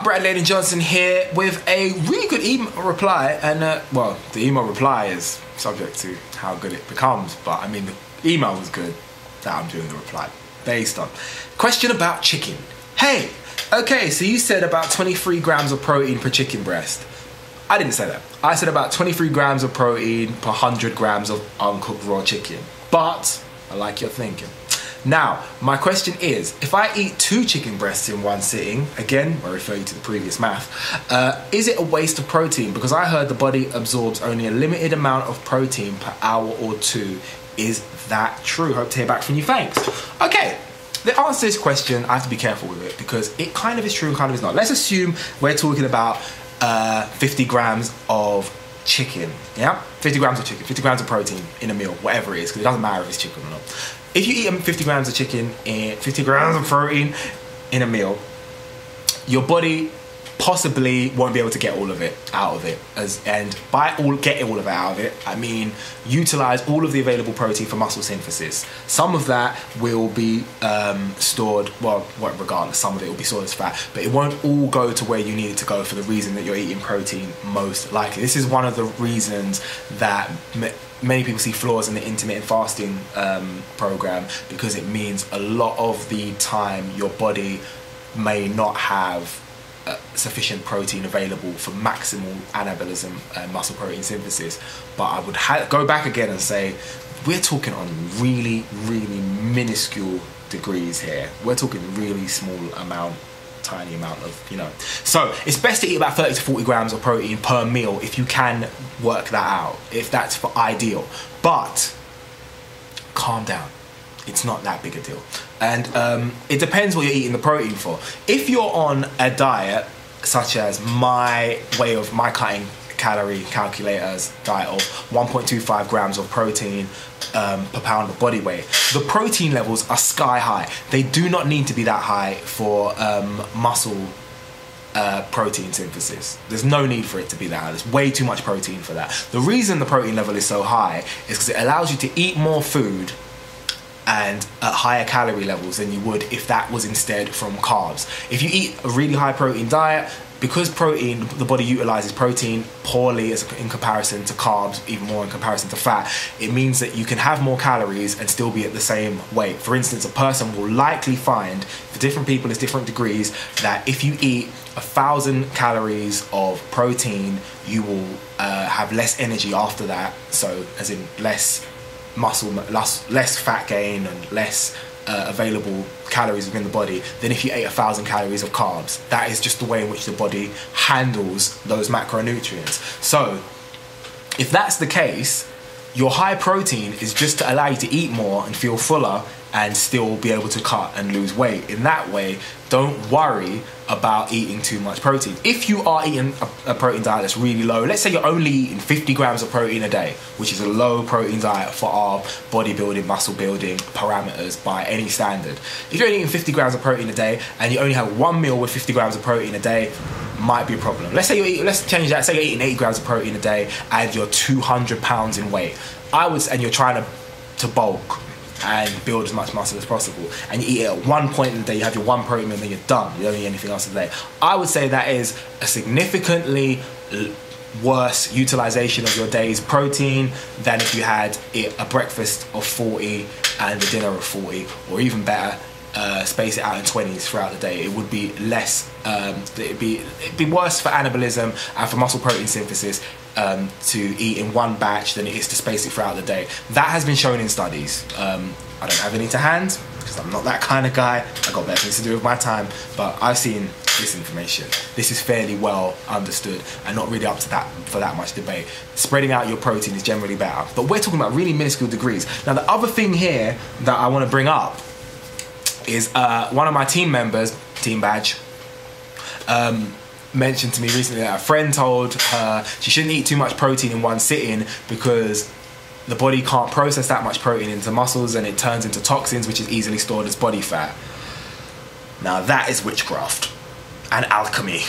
up? Brad Layden Johnson here with a really good email reply, and well, the email reply is subject to how good it becomes, but I mean the email was good that I'm doing the reply based on. Question about chicken. Hey, okay, so you said about 23 grams of protein per chicken breast. I didn't say that. I said about 23 grams of protein per 100 grams of uncooked raw chicken, but I like your thinking. Now, my question is, if I eat 2 chicken breasts in one sitting, again, I refer you to the previous math, is it a waste of protein? Because I heard the body absorbs only a limited amount of protein per hour or 2. Is that true? Hope to hear back from you. Thanks. Okay, the answer to this question, I have to be careful with it because it kind of is true and kind of is not. Let's assume we're talking about 50 grams of chicken, yeah? 50 grams of chicken, 50 grams of protein in a meal, whatever it is, because it doesn't matter if it's chicken or not. If you eat 50 grams of chicken and 50 grams of protein in a meal, your body possibly won't be able to get all of it out of it. And by getting all of it out of it, I mean utilize all of the available protein for muscle synthesis. Some of that will be stored, well, regardless, some of it will be stored as fat, but it won't all go to where you need it to go for the reason that you're eating protein most likely. This is one of the reasons that many people see flaws in the intermittent fasting program, because it means a lot of the time your body may not have sufficient protein available for maximal anabolism and muscle protein synthesis. But I would go back again and say we're talking on really, really minuscule degrees here. We're talking really small amount, tiny amount of, you know. So it's best to eat about 30 to 40 grams of protein per meal if you can work that out, if that's for ideal. But calm down. It's not that big a deal. And it depends what you're eating the protein for. If you're on a diet, such as my cutting calorie calculator's diet of 1.25 grams of protein per pound of body weight, the protein levels are sky high. They do not need to be that high for muscle protein synthesis. There's no need for it to be that high. There's way too much protein for that. The reason the protein level is so high is because it allows you to eat more food and at higher calorie levels than you would if that was instead from carbs. If you eat a really high protein diet, because protein, the body utilizes protein poorly in comparison to carbs, even more in comparison to fat, it means that you can have more calories and still be at the same weight. For instance, a person will likely find, for different people it's different degrees, that if you eat 1,000 calories of protein, you will have less energy after that, so as in less muscle, less fat gain and less available calories within the body than if you ate 1,000 calories of carbs. That is just the way in which the body handles those macronutrients. So if that's the case, your high protein is just to allow you to eat more and feel fuller and still be able to cut and lose weight. In that way, don't worry about eating too much protein. If you are eating a protein diet that's really low, let's say you're only eating 50 grams of protein a day, which is a low protein diet for our bodybuilding, muscle building parameters by any standard. If you're eating 50 grams of protein a day and you only have one meal with 50 grams of protein a day, might be a problem. Let's say let's change that. Say you're eating 80 grams of protein a day and you're 200 pounds in weight. And you're trying to bulk and build as much muscle as possible, and you eat it at one point in the day, you have your one protein meal and then you're done, you don't eat anything else today. I would say that is a significantly worse utilization of your day's protein than if you had a breakfast of 40 and a dinner of 40, or even better, space it out in 20s throughout the day. It would be less, it'd be worse for anabolism and for muscle protein synthesis to eat in one batch than it is to space it throughout the day. That has been shown in studies. I don't have any to hand because I'm not that kind of guy. I got better things to do with my time, but I've seen this information. This is fairly well understood and not really up to that for that much debate. Spreading out your protein is generally better, but we're talking about really minuscule degrees. Now, the other thing here that I want to bring up is one of my team members, Team Badge, mentioned to me recently that a friend told her she shouldn't eat too much protein in one sitting because the body can't process that much protein into muscles and it turns into toxins, which is easily stored as body fat. Now that is witchcraft and alchemy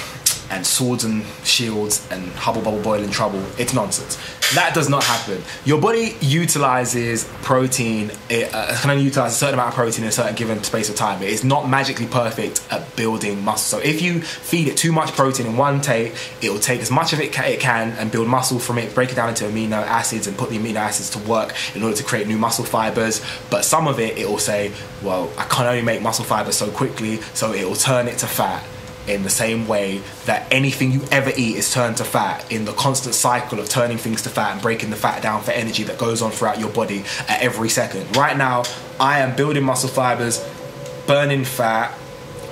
and swords and shields and hubble bubble boiling trouble. It's nonsense. That does not happen. Your body utilizes protein, it can only utilize a certain amount of protein in a certain given space of time. It is not magically perfect at building muscle. So if you feed it too much protein in one take, it will take as much of it can and build muscle from it, break it down into amino acids and put the amino acids to work in order to create new muscle fibers. But some of it will say, well, I can only make muscle fibers so quickly, so it will turn it to fat. In the same way that anything you ever eat is turned to fat, in the constant cycle of turning things to fat and breaking the fat down for energy that goes on throughout your body at every second. Right now, I am building muscle fibers, burning fat,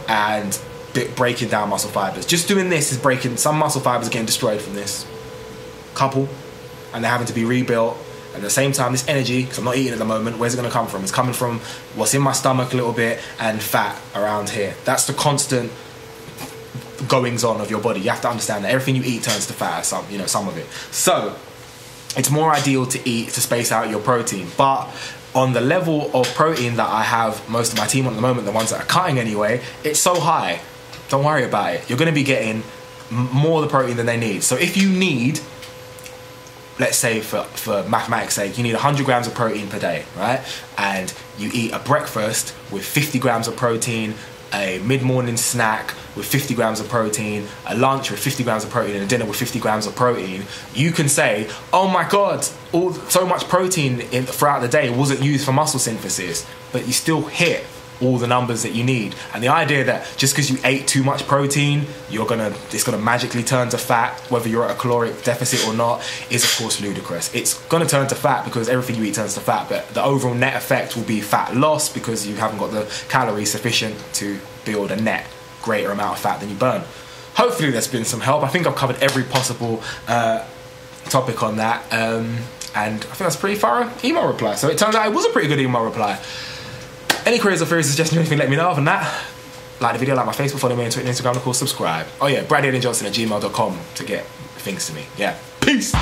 and breaking down muscle fibers. Just doing this is breaking, some muscle fibers are getting destroyed from this. Couple, and they're having to be rebuilt. At the same time, this energy, because I'm not eating at the moment, where's it going to come from? It's coming from what's in my stomach a little bit and fat around here. That's the constant goings on of your body. You have to understand that everything you eat turns to fat, some of it. So it's more ideal to space out your protein. But on the level of protein that I have most of my team on at the moment, the ones that are cutting anyway, it's so high. Don't worry about it. You're going to be getting more of the protein than they need. So if you need, let's say for mathematics sake, you need 100 grams of protein per day, right? And you eat a breakfast with 50 grams of protein, a mid-morning snack with 50 grams of protein, a lunch with 50 grams of protein, and a dinner with 50 grams of protein, you can say, oh my God, so much protein throughout the day wasn't used for muscle synthesis, but you still hit all the numbers that you need. And the idea that just because you ate too much protein, it's gonna magically turn to fat, whether you're at a caloric deficit or not, is of course ludicrous. It's gonna turn to fat because everything you eat turns to fat, but the overall net effect will be fat loss because you haven't got the calories sufficient to build a net greater amount of fat than you burn. Hopefully there's been some help. I think I've covered every possible topic on that, and I think that's a pretty thorough email reply. So it turns out it was a pretty good email reply. Any queries or theories, suggestions, anything, let me know. Other than that, like the video, like my Facebook, follow me on Twitter and Instagram, and of course subscribe. Oh yeah, bradjohnson@gmail.com to get things to me. Yeah, peace.